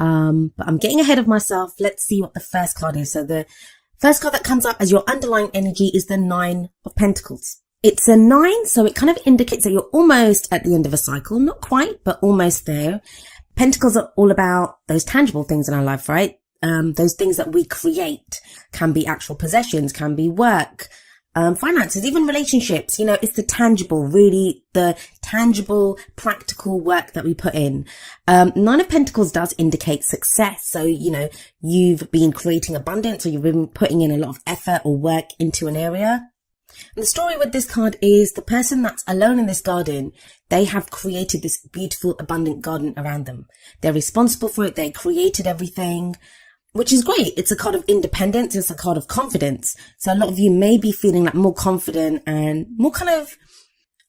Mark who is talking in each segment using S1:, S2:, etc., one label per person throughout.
S1: But I'm getting ahead of myself. Let's see what the first card is. So the first card that comes up as your underlying energy is the 9 of Pentacles. It's a 9, so it kind of indicates that you're almost at the end of a cycle. Not quite, but almost there. Pentacles are all about those tangible things in our life, right? Those things that we create. Can be actual possessions, can be work, finances, even relationships. You know, it's the tangible, really the tangible, practical work that we put in. 9 of Pentacles does indicate success. So, you know, you've been creating abundance, or you've been putting in a lot of effort or work into an area. And the story with this card is the person that's alone in this garden, they have created this beautiful, abundant garden around them. They're responsible for it. They created everything, which is great. It's a card of independence. It's a card of confidence. So a lot of you may be feeling like more confident and more kind of,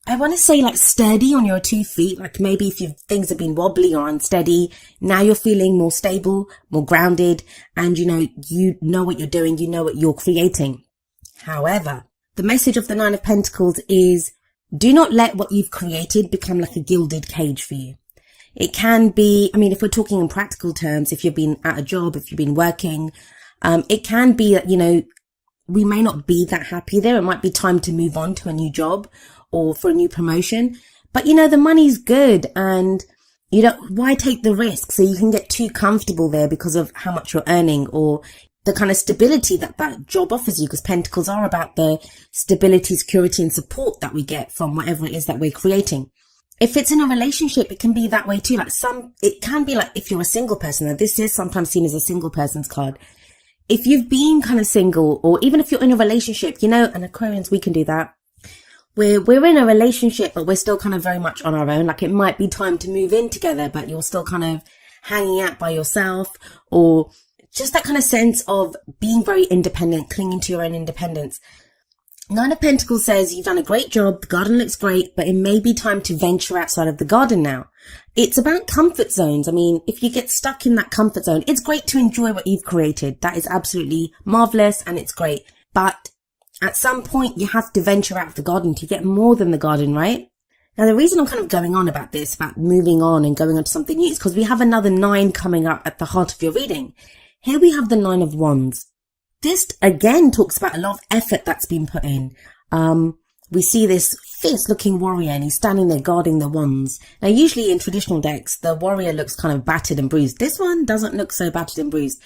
S1: I want to say like sturdy on your 2 feet. Like maybe if things have been wobbly or unsteady, now you're feeling more stable, more grounded, and you know what you're doing. You know what you're creating. However, the message of the 9 of Pentacles is do not let what you've created become like a gilded cage for you. It can be, I mean, if we're talking in practical terms, if you've been at a job, if you've been working, it can be that, you know, we may not be that happy there. It might be time to move on to a new job or for a new promotion. But, you know, the money's good and why take the risk? So you can get too comfortable there because of how much you're earning or the kind of stability that that job offers you, because Pentacles are about the stability, security and support that we get from whatever it is that we're creating. If it's in a relationship, it can be that way too. It can be like if you're a single person, and this is sometimes seen as a single person's card. If you've been kind of single, or even if you're in a relationship, you know, and Aquarians, we can do that. We're in a relationship, but we're still kind of very much on our own. Like it might be time to move in together, but you're still kind of hanging out by yourself, or just that kind of sense of being very independent, clinging to your own independence. 9 of Pentacles says you've done a great job, the garden looks great, but it may be time to venture outside of the garden now. It's about comfort zones. I mean, if you get stuck in that comfort zone, it's great to enjoy what you've created. That is absolutely marvelous and it's great. But at some point, you have to venture out of the garden to get more than the garden, right? Now, the reason I'm kind of going on about this, about moving on and going on to something new, is because we have another 9 coming up at the heart of your reading. Here we have the 9 of Wands. This again talks about a lot of effort that's been put in. We see this fierce looking warrior and he's standing there guarding the wands. Now, usually in traditional decks, the warrior looks kind of battered and bruised. This one doesn't look so battered and bruised.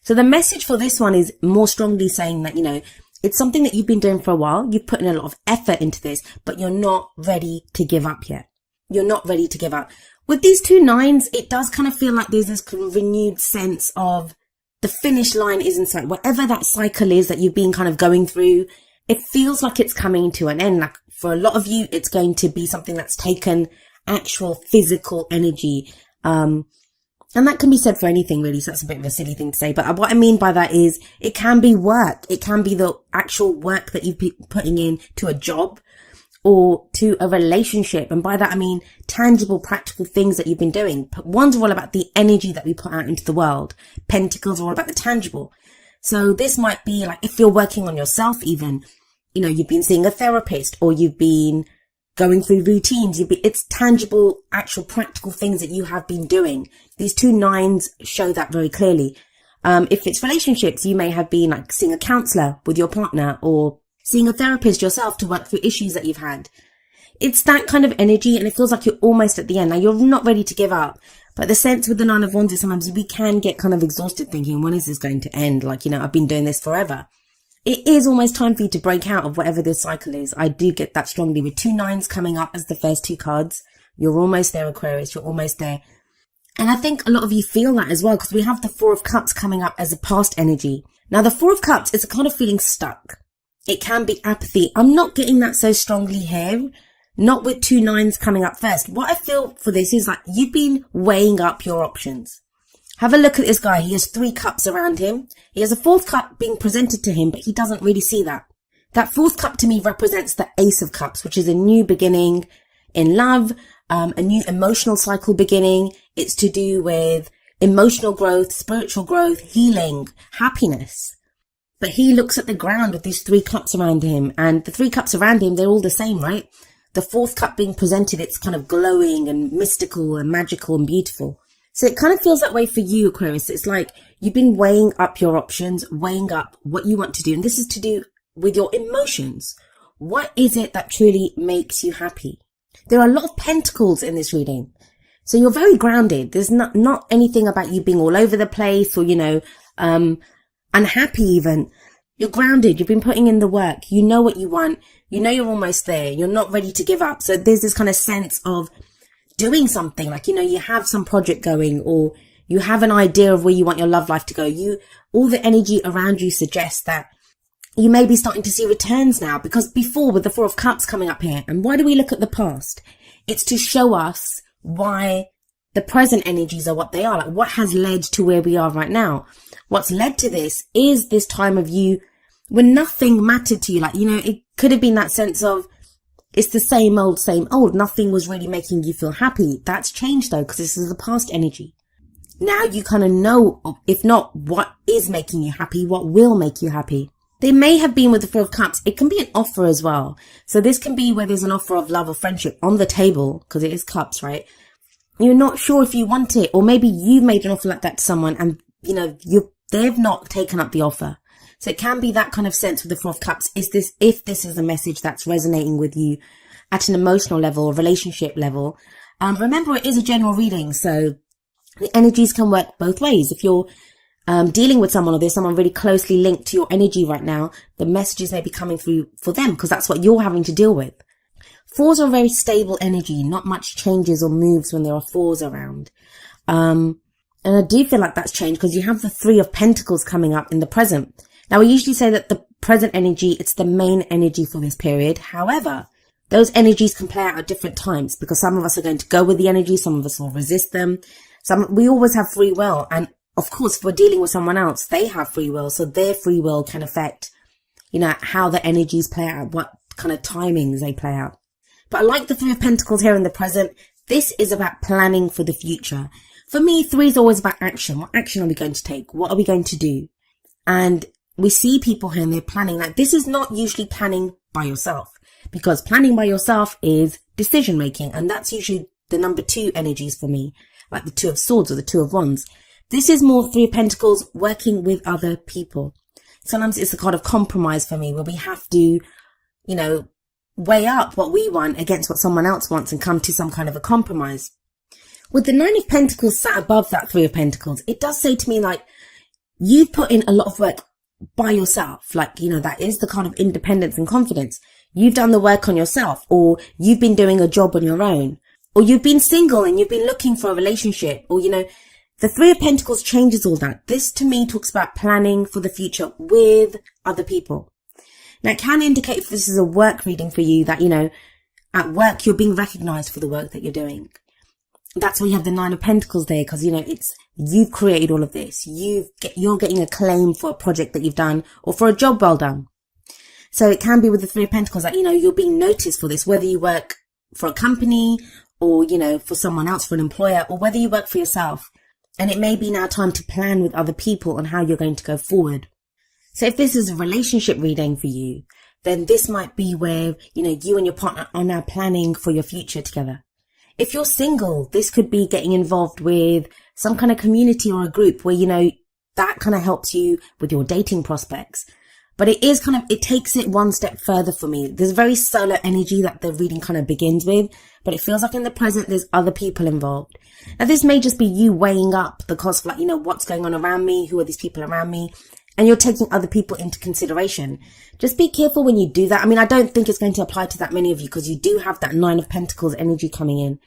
S1: So the message for this one is more strongly saying that, you know, it's something that you've been doing for a while. You've put in a lot of effort into this, but you're not ready to give up yet. You're not ready to give up. With these 2 9s, it does kind of feel like there's this renewed sense of the finish line is in sight. Whatever that cycle is that you've been kind of going through, it feels like it's coming to an end. Like for a lot of you, it's going to be something that's taken actual physical energy. And that can be said for anything really. So that's a bit of a silly thing to say. But what I mean by that is it can be work. It can be the actual work that you've been putting in to a job or to a relationship. And by that, I mean tangible, practical things that you've been doing. One's all about the energy that we put out into the world. Pentacles are all about the tangible. So this might be like if you're working on yourself even, you know, you've been seeing a therapist or you've been going through routines. It's tangible, actual practical things that you have been doing. These 2 9s show that very clearly. If it's relationships, you may have been like seeing a counselor with your partner or seeing a therapist yourself to work through issues that you've had. It's that kind of energy and it feels like you're almost at the end. Now, you're not ready to give up. But the sense with the 9 of Wands is sometimes we can get kind of exhausted thinking, when is this going to end? Like, you know, I've been doing this forever. It is almost time for you to break out of whatever this cycle is. I do get that strongly with 2 9s coming up as the first 2 cards. You're almost there, Aquarius. You're almost there. And I think a lot of you feel that as well because we have the 4 of Cups coming up as a past energy. Now, the 4 of Cups is a kind of feeling stuck. It can be apathy. I'm not getting that so strongly here. Not with 2 9s coming up first. What I feel for this is like you've been weighing up your options. Have a look at this guy. He has 3 cups around him. He has a 4th cup being presented to him, but he doesn't really see that. That 4th cup to me represents the Ace of Cups, which is a new beginning in love, a new emotional cycle beginning. It's to do with emotional growth, spiritual growth, healing, happiness. But he looks at the ground with these 3 cups around him, and the 3 cups around him, they're all the same, right? The 4th cup being presented, it's kind of glowing and mystical and magical and beautiful. So it kind of feels that way for you, Aquarius. It's like you've been weighing up your options, weighing up what you want to do. And this is to do with your emotions. What is it that truly makes you happy? There are a lot of pentacles in this reading. So you're very grounded. There's not anything about you being all over the place or, unhappy even. You're grounded. You've been putting in the work. You know what you want. You know you're almost there. You're not ready to give up. So there's this kind of sense of doing something, like, you have some project going, or you have an idea of where you want your love life to go. All the energy around you suggests that you may be starting to see returns now, because before, with the Four of Cups coming up here, and why do we look at the past? It's to show us why the present energies are what they are, like what has led to where we are right now. What's led to this is this time of you when nothing mattered to you. Like, it could have been that sense of, it's the same old. Nothing was really making you feel happy. That's changed though, because this is the past energy. Now you kind of know, if not what is making you happy, what will make you happy. They may have been with the Four of Cups. It can be an offer as well. So this can be where there's an offer of love or friendship on the table, because it is cups, right? You're not sure if you want it, or maybe you've made an offer like that to someone and, they've not taken up the offer. So it can be that kind of sense with the Four of Cups. If this is a message that's resonating with you at an emotional level, relationship level, remember it is a general reading. So the energies can work both ways. If you're dealing with someone, or there's someone really closely linked to your energy right now, the messages may be coming through for them, because that's what you're having to deal with. Fours are a very stable energy. Not much changes or moves when there are fours around. And I do feel like that's changed, because you have the Three of Pentacles coming up in the present. Now, we usually say that the present energy, it's the main energy for this period. However, those energies can play out at different times, because some of us are going to go with the energy. Some of us will resist them. We always have free will. And of course, if we're dealing with someone else, they have free will. So their free will can affect, how the energies play out, what kind of timings they play out. But I like the Three of Pentacles here in the present. This is about planning for the future. For me, 3 is always about action. What action are we going to take? What are we going to do? And we see people here and they're planning. Like, this is not usually planning by yourself, because planning by yourself is decision making. And that's usually the number 2 energies for me, like the Two of Swords or the Two of Wands. This is more Three of Pentacles, working with other people. Sometimes it's a kind of compromise for me, where we have to, weigh up what we want against what someone else wants and come to some kind of a compromise. With the Nine of Pentacles sat above that Three of Pentacles, it does say to me, like, you've put in a lot of work by yourself. Like, that is the kind of independence and confidence. You've done the work on yourself, or you've been doing a job on your own, or you've been single and you've been looking for a relationship, or, the Three of Pentacles changes all that. This to me talks about planning for the future with other people. Now, it can indicate, if this is a work reading for you, that, at work, you're being recognized for the work that you're doing. That's why you have the Nine of Pentacles there, because, you've created all of this. You're getting acclaim for a project that you've done, or for a job well done. So it can be with the Three of Pentacles that, you're being noticed for this, whether you work for a company, or, for someone else, for an employer, or whether you work for yourself. And it may be now time to plan with other people on how you're going to go forward. So if this is a relationship reading for you, then this might be where, you and your partner are now planning for your future together. If you're single, this could be getting involved with some kind of community or a group where, that kind of helps you with your dating prospects. But it takes it one step further for me. There's very solar energy that the reading kind of begins with, but it feels like in the present, there's other people involved. Now, this may just be you weighing up the cost of, what's going on around me? Who are these people around me? And you're taking other people into consideration. Just be careful when you do that. I mean, I don't think it's going to apply to that many of you, because you do have that Nine of Pentacles energy coming in.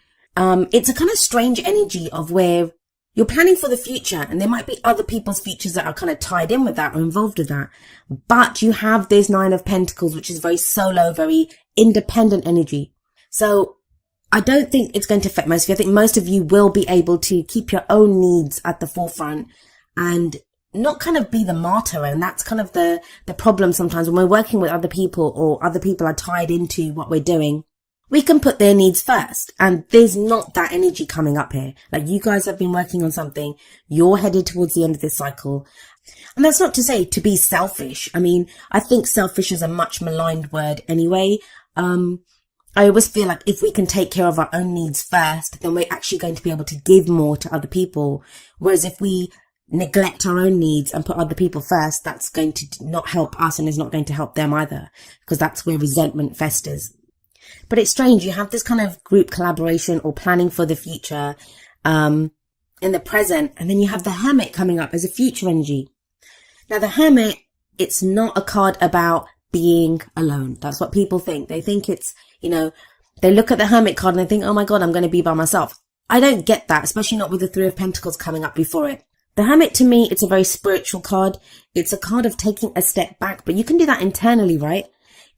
S1: It's a kind of strange energy of where you're planning for the future, and there might be other people's futures that are kind of tied in with that or involved with that. But you have this Nine of Pentacles, which is very solo, very independent energy. So I don't think it's going to affect most of you. I think most of you will be able to keep your own needs at the forefront and not kind of be the martyr. And that's kind of the problem sometimes when we're working with other people, or other people are tied into what we're doing. We can put their needs first, and there's not that energy coming up here. Like, you guys have been working on something, you're headed towards the end of this cycle. And that's not to say to be selfish. I mean, I think selfish is a much maligned word anyway. I I always feel like if we can take care of our own needs first, then we're actually going to be able to give more to other people. Whereas if we neglect our own needs and put other people first, that's going to not help us and is not going to help them either, because that's where resentment festers. But it's strange. You have this kind of group collaboration or planning for the future, in the present. And then you have the Hermit coming up as a future energy. Now the Hermit, it's not a card about being alone. That's what people think. They think it's, they look at the Hermit card and they think, oh my God, I'm going to be by myself. I don't get that, especially not with the Three of Pentacles coming up before it. The Hermit, to me, it's a very spiritual card. It's a card of taking a step back, but you can do that internally, right?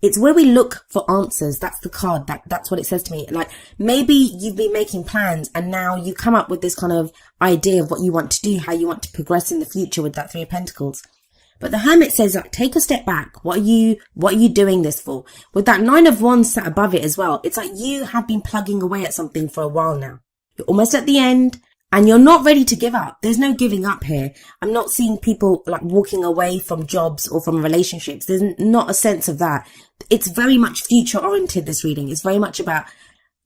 S1: It's where we look for answers. That's the card. That's what it says to me. Like, maybe you've been making plans and now you come up with this kind of idea of what you want to do, how you want to progress in the future with that Three of Pentacles. But the Hermit says, like, take a step back. What are you doing this for? With that Nine of Wands sat above it as well. It's like you have been plugging away at something for a while now. You're almost at the end and you're not ready to give up. There's no giving up here. I'm not seeing people like walking away from jobs or from relationships. There's not a sense of that. It's very much future oriented, this reading. It's very much about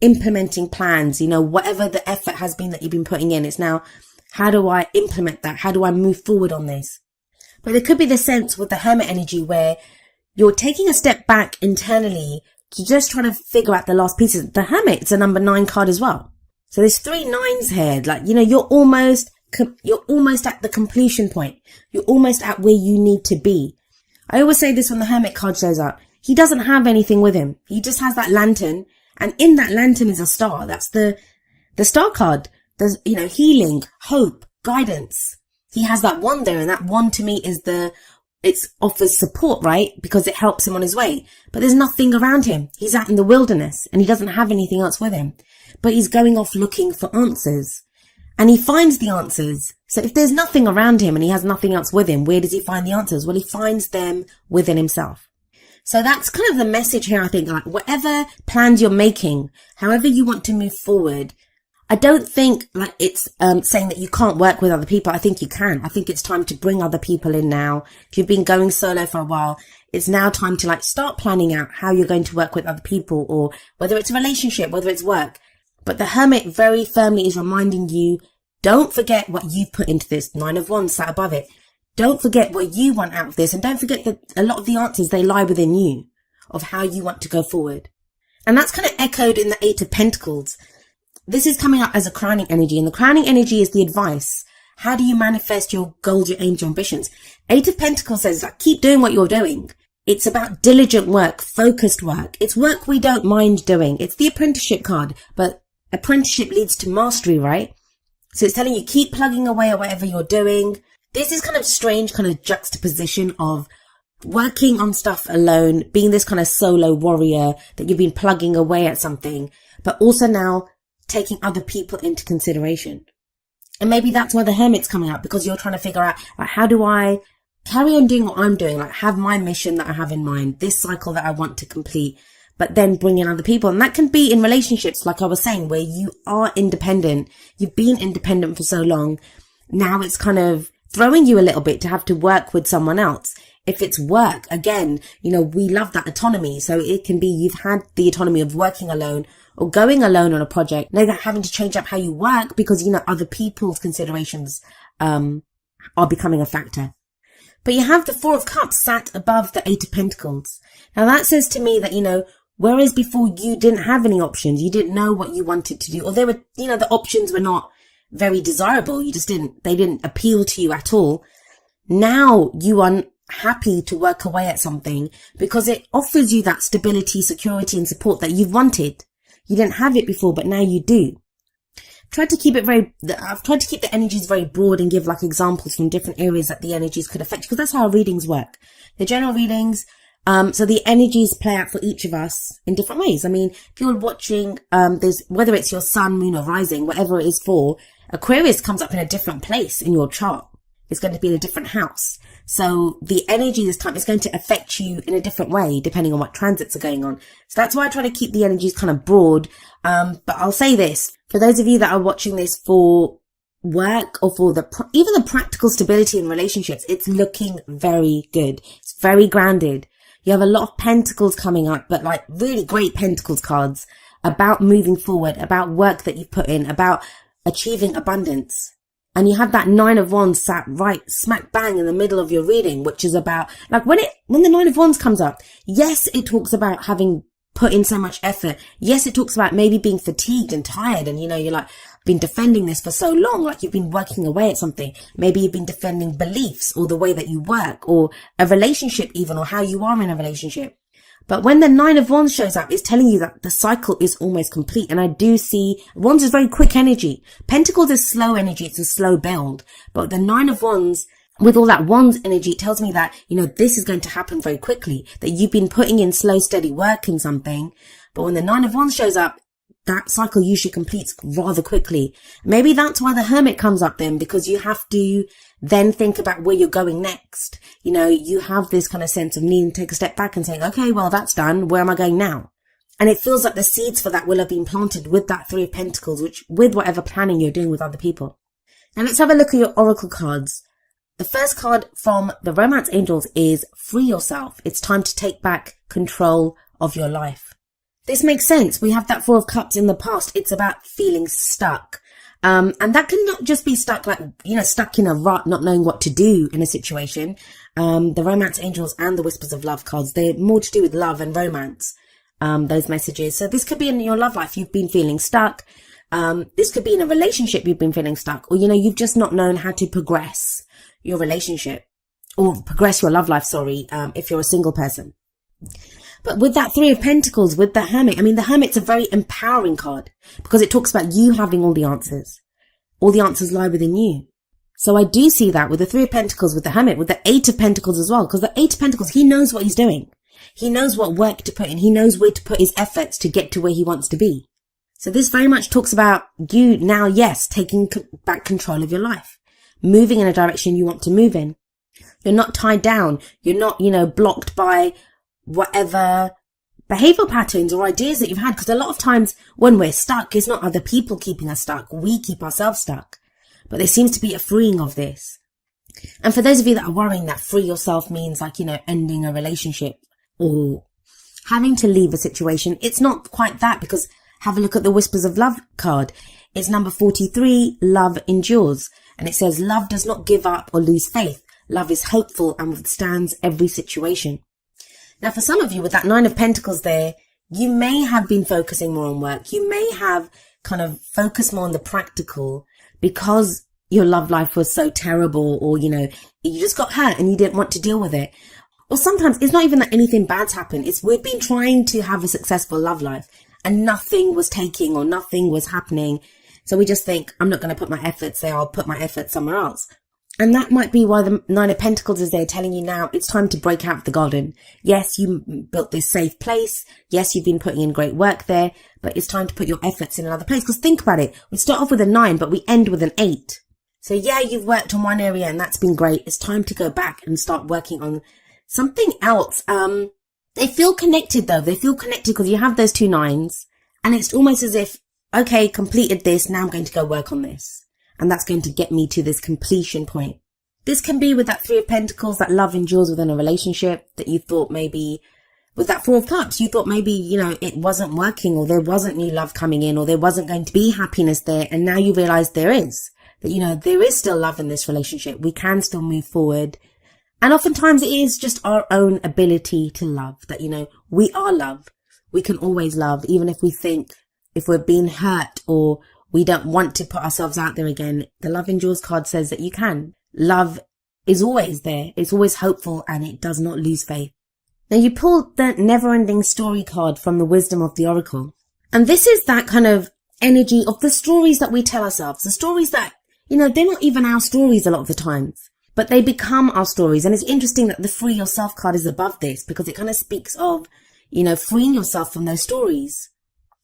S1: implementing plans, whatever the effort has been that you've been putting in. It's now, how do I implement that? How do I move forward on this? But there could be the sense with the Hermit energy where you're taking a step back internally to just try to figure out the last pieces. The Hermit, it's a number 9 card as well. So there's 3 9s here. Like, you're almost at the completion point. You're almost at where you need to be. I always say this when the Hermit card shows up. He doesn't have anything with him. He just has that lantern. And in that lantern is a star. That's the star card. There's, healing, hope, guidance. He has that wand there, and that wand to me is it offers support, right? Because it helps him on his way. But there's nothing around him. He's out in the wilderness and he doesn't have anything else with him. But he's going off looking for answers. And he finds the answers. So if there's nothing around him and he has nothing else with him, where does he find the answers? Well, he finds them within himself. So that's kind of the message here, I think. Like, whatever plans you're making, however you want to move forward, I don't think like it's saying that you can't work with other people. I think you can. I think it's time to bring other people in now. If you've been going solo for a while, it's now time to start planning out how you're going to work with other people, or whether it's a relationship, whether it's work. But the Hermit very firmly is reminding you, don't forget what you've put into this. 9 of Wands sat above it. Don't forget what you want out of this. And don't forget that a lot of the answers, they lie within you of how you want to go forward. And that's kind of echoed in the 8 of Pentacles. This is coming up as a crowning energy, and the crowning energy is the advice. How do you manifest your goals, your aims, your ambitions? 8 of Pentacles says, keep doing what you're doing. It's about diligent work, focused work. It's work we don't mind doing. It's the apprenticeship card, but apprenticeship leads to mastery, right? So it's telling you, keep plugging away at whatever you're doing. This is kind of strange kind of juxtaposition of working on stuff alone, being this kind of solo warrior that you've been plugging away at something, but also now taking other people into consideration. And maybe that's why the Hermit's coming up, because you're trying to figure out, how do I carry on doing what I'm doing? Have my mission that I have in mind, this cycle that I want to complete, but then bring in other people. And that can be in relationships, like I was saying, where you are independent. You've been independent for so long. Now it's kind of throwing you a little bit to have to work with someone else. If it's work, again, we love that autonomy. So it can be you've had the autonomy of working alone or going alone on a project, now that having to change up how you work because, other people's considerations are becoming a factor. But you have the 4 of Cups sat above the 8 of Pentacles. Now that says to me that, whereas before you didn't have any options, you didn't know what you wanted to do, or they were, the options were not very desirable. They didn't appeal to you at all. Now you are happy to work away at something because it offers you that stability, security and support that you've wanted. You didn't have it before, but now you do. I've tried to keep the energies very broad and give examples from different areas that the energies could affect, because that's how our readings work. The general readings, so the energies play out for each of us in different ways. I mean, if you're watching, whether it's your sun, moon or rising, whatever it is for, Aquarius comes up in a different place in your chart. It's going to be in a different house. So the energy this time is going to affect you in a different way, depending on what transits are going on. So that's why I try to keep the energies kind of broad. But I'll say this, for those of you that are watching this for work or for even the practical stability in relationships, it's looking very good. It's very grounded. You have a lot of pentacles coming up, but like really great pentacles cards about moving forward, about work that you've put in, about achieving abundance. And you have that 9 of Wands sat right smack bang in the middle of your reading, which is about, like, when the 9 of Wands comes up, yes, it talks about having put in so much effort. Yes, it talks about maybe being fatigued and tired, and you're like, been defending this for so long, like you've been working away at something. Maybe you've been defending beliefs or the way that you work or a relationship even, or how you are in a relationship. But when the 9 of Wands shows up, it's telling you that the cycle is almost complete. And I do see Wands is very quick energy. Pentacles is slow energy. It's a slow build. But the 9 of Wands, with all that Wands energy, it tells me that, this is going to happen very quickly, that you've been putting in slow, steady work in something. But when the 9 of Wands shows up, that cycle usually completes rather quickly. Maybe that's why the Hermit comes up then, because you have to then think about where you're going next. You have this kind of sense of needing to take a step back and saying, okay, well, that's done. Where am I going now? And it feels like the seeds for that will have been planted with that 3 of Pentacles, with whatever planning you're doing with other people. Now let's have a look at your Oracle cards. The first card from the Romance Angels is Free Yourself. It's time to take back control of your life. This makes sense. We have that 4 of Cups in the past. It's about feeling stuck. And that can not just be stuck like, stuck in a rut, not knowing what to do in a situation. The Romance Angels and the Whispers of Love cards, they're more to do with love and romance, those messages. So this could be in your love life. You've been feeling stuck. This could be in a relationship. You've been feeling stuck, or, you've just not known how to progress your relationship or progress your love life. If you're a single person. But with that 3 of Pentacles, with the Hermit, the Hermit's a very empowering card because it talks about you having all the answers. All the answers lie within you. So I do see that with the 3 of Pentacles, with the Hermit, with the 8 of Pentacles as well, because the 8 of Pentacles, he knows what he's doing. He knows what work to put in. He knows where to put his efforts to get to where he wants to be. So this very much talks about you now, yes, taking back control of your life, moving in a direction you want to move in. You're not tied down. You're not, blocked by whatever behavioral patterns or ideas that you've had. Because a lot of times when we're stuck, it's not other people keeping us stuck. We keep ourselves stuck. But there seems to be a freeing of this. And for those of you that are worrying that free yourself means like, ending a relationship or having to leave a situation, it's not quite that, because have a look at the Whispers of Love card. It's number 43, Love Endures. And it says, love does not give up or lose faith. Love is hopeful and withstands every situation. Now, for some of you with that 9 of Pentacles there, you may have been focusing more on work. You may have kind of focused more on the practical because your love life was so terrible, or, you just got hurt and you didn't want to deal with it. Or sometimes it's not even that anything bad's happened. It's we've been trying to have a successful love life and nothing was taking or nothing was happening. So we just think, I'm not going to put my efforts there. I'll put my efforts somewhere else. And that might be why the 9 of Pentacles is there telling you now it's time to break out of the garden. Yes, you built this safe place. Yes, you've been putting in great work there, but it's time to put your efforts in another place. Because think about it. We start off with a 9, but we end with an 8. So yeah, you've worked on one area and that's been great. It's time to go back and start working on something else. They feel connected though. They feel connected because you have those 2 9s and it's almost as if, okay, completed this. Now I'm going to go work on this. And that's going to get me to this completion point. This can be with that 3 of Pentacles, that love endures within a relationship that you thought maybe, with that 4 of Cups, you thought maybe, it wasn't working, or there wasn't new love coming in, or there wasn't going to be happiness there. And now you realize there is, that, there is still love in this relationship. We can still move forward. And oftentimes it is just our own ability to love that, we are love. We can always love, even if we think, if we're being hurt or we don't want to put ourselves out there again. The Love Endures card says that you can. Love is always there. It's always hopeful and it does not lose faith. Now you pulled the Never-Ending Story card from the Wisdom of the Oracle. And this is that kind of energy of the stories that we tell ourselves. The stories that, they're not even our stories a lot of the times, but they become our stories. And it's interesting that the Free Yourself card is above this because it kind of speaks of, freeing yourself from those stories.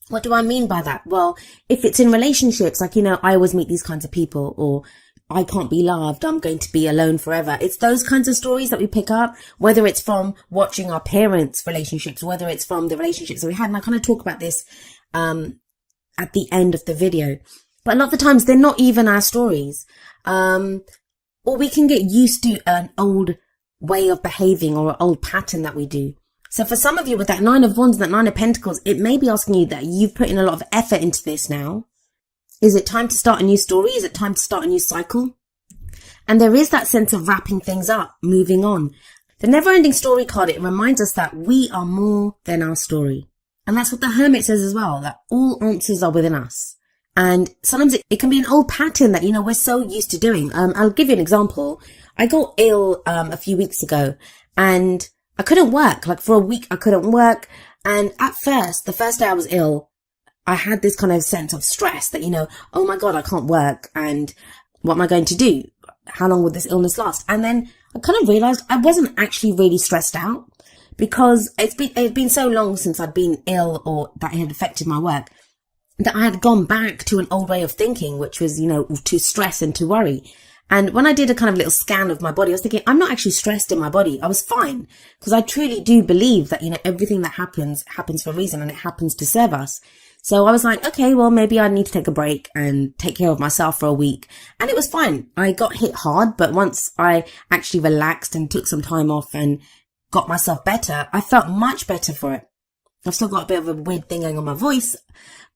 S1: What do I mean by that? Well, if it's in relationships, like, I always meet these kinds of people, or I can't be loved, I'm going to be alone forever. It's those kinds of stories that we pick up, whether it's from watching our parents' relationships, whether it's from the relationships that we had. And I kind of talk about this, at the end of the video. But a lot of the times they're not even our stories. Or we can get used to an old way of behaving or an old pattern that we do. So for some of you with that 9 of Wands and that 9 of Pentacles, it may be asking you that you've put in a lot of effort into this now. Is it time to start a new story? Is it time to start a new cycle? And there is that sense of wrapping things up, moving on. The never-ending story card, it reminds us that we are more than our story. And that's what the Hermit says as well, that all answers are within us. And sometimes it can be an old pattern that, we're so used to doing. I'll give you an example. I got ill a few weeks ago and I couldn't work. Like for a week, I couldn't work. And at first, the first day I was ill, I had this kind of sense of stress that, oh my God, I can't work. And what am I going to do? How long will this illness last? And then I kind of realized I wasn't actually really stressed out because it's been so long since I'd been ill or that it had affected my work that I had gone back to an old way of thinking, which was, to stress and to worry. And when I did a kind of little scan of my body, I was thinking, I'm not actually stressed in my body. I was fine because I truly do believe that, everything that happens for a reason and it happens to serve us. So I was like, okay, well, maybe I need to take a break and take care of myself for a week. And it was fine. I got hit hard, but once I actually relaxed and took some time off and got myself better, I felt much better for it. I've still got a bit of a weird thing going on my voice,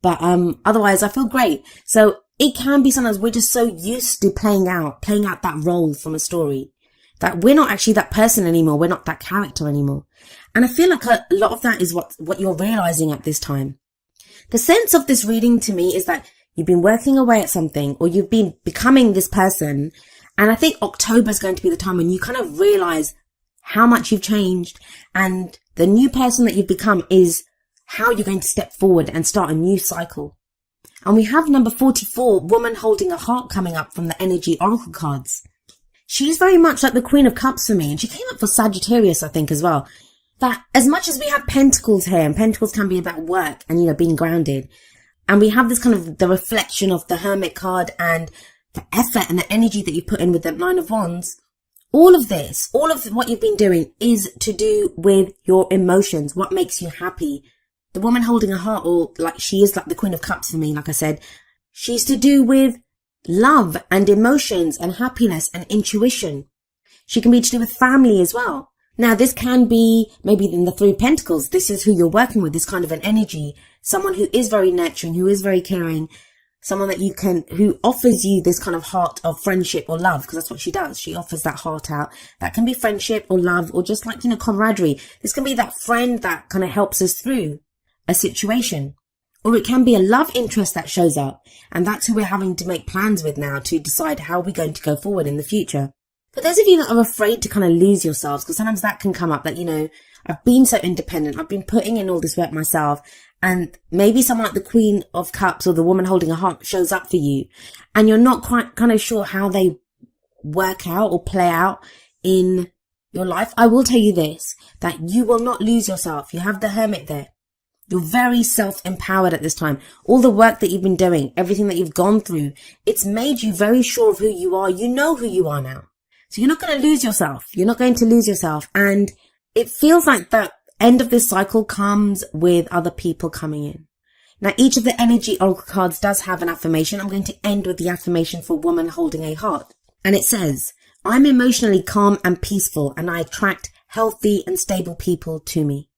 S1: but otherwise I feel great. So it can be sometimes we're just so used to playing out that role from a story that we're not actually that person anymore. We're not that character anymore. And I feel like a lot of that is what you're realizing at this time. The sense of this reading to me is that you've been working away at something or you've been becoming this person. And I think October is going to be the time when you kind of realize how much you've changed, and the new person that you've become is how you're going to step forward and start a new cycle. And we have number 44, Woman Holding a Heart, coming up from the Energy Oracle cards. She's very much like the Queen of Cups for me, and she came up for Sagittarius, I think, as well. That as much as we have Pentacles here, and Pentacles can be about work and, being grounded, and we have this kind of the reflection of the Hermit card and the effort and the energy that you put in with the 9 of Wands, all of what you've been doing is to do with your emotions, what makes you happy. The Woman Holding a Heart, or like she is like the Queen of Cups for me, like I said, she's to do with love and emotions and happiness and intuition. She can be to do with family as well. Now, this can be maybe in the 3 of Pentacles. This is who you're working with, this kind of an energy. Someone who is very nurturing, who is very caring. Someone that who offers you this kind of heart of friendship or love, because that's what she does. She offers that heart out. That can be friendship or love or just like, camaraderie. This can be that friend that kind of helps us through a situation. Or it can be a love interest that shows up. And that's who we're having to make plans with now to decide how we're going to go forward in the future. For those of you that are afraid to kind of lose yourselves, because sometimes that can come up that, I've been so independent. I've been putting in all this work myself. And maybe someone like the Queen of Cups or the Woman Holding a Heart shows up for you. And you're not quite kind of sure how they work out or play out in your life. I will tell you this, that you will not lose yourself. You have the Hermit there. You're very self-empowered at this time. All the work that you've been doing, everything that you've gone through, it's made you very sure of who you are. You know who you are now. So you're not going to lose yourself. You're not going to lose yourself. And it feels like the end of this cycle comes with other people coming in. Now, each of the energy oracle cards does have an affirmation. I'm going to end with the affirmation for Woman Holding a Heart. And it says, I'm emotionally calm and peaceful, and I attract healthy and stable people to me.